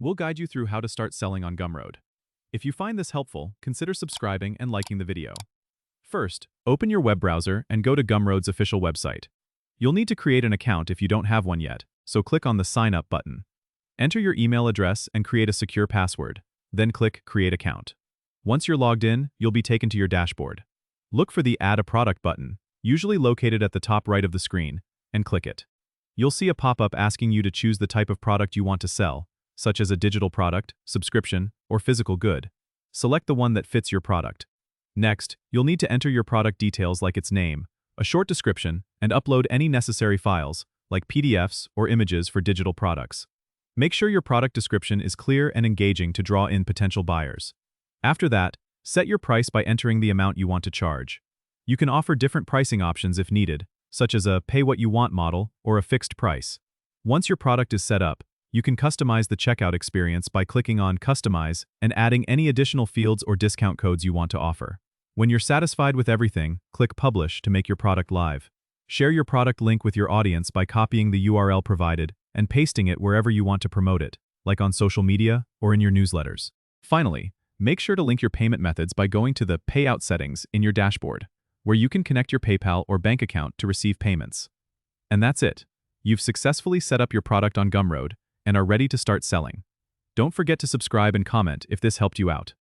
we'll guide you through how to start selling on Gumroad. If you find this helpful, consider subscribing and liking the video. First, open your web browser and go to Gumroad's official website. You'll need to create an account if you don't have one yet, so click on the Sign Up button. Enter your email address and create a secure password, then click Create Account. Once you're logged in, you'll be taken to your dashboard. Look for the Add a Product button, usually located at the top right of the screen, and click it. You'll see a pop-up asking you to choose the type of product you want to sell, such as a digital product, subscription, or physical good. Select the one that fits your product. Next, you'll need to enter your product details like its name, a short description, and upload any necessary files, like PDFs or images for digital products. Make sure your product description is clear and engaging to draw in potential buyers. After that, set your price by entering the amount you want to charge. You can offer different pricing options if needed, such as a pay-what-you-want model or a fixed price. Once your product is set up, you can customize the checkout experience by clicking on Customize and adding any additional fields or discount codes you want to offer. When you're satisfied with everything, click Publish to make your product live. Share your product link with your audience by copying the URL provided and pasting it wherever you want to promote it, like on social media or in your newsletters. Finally, make sure to link your payment methods by going to the Payout settings in your dashboard, where you can connect your PayPal or bank account to receive payments. And that's it. You've successfully set up your product on Gumroad and are ready to start selling. Don't forget to subscribe and comment if this helped you out.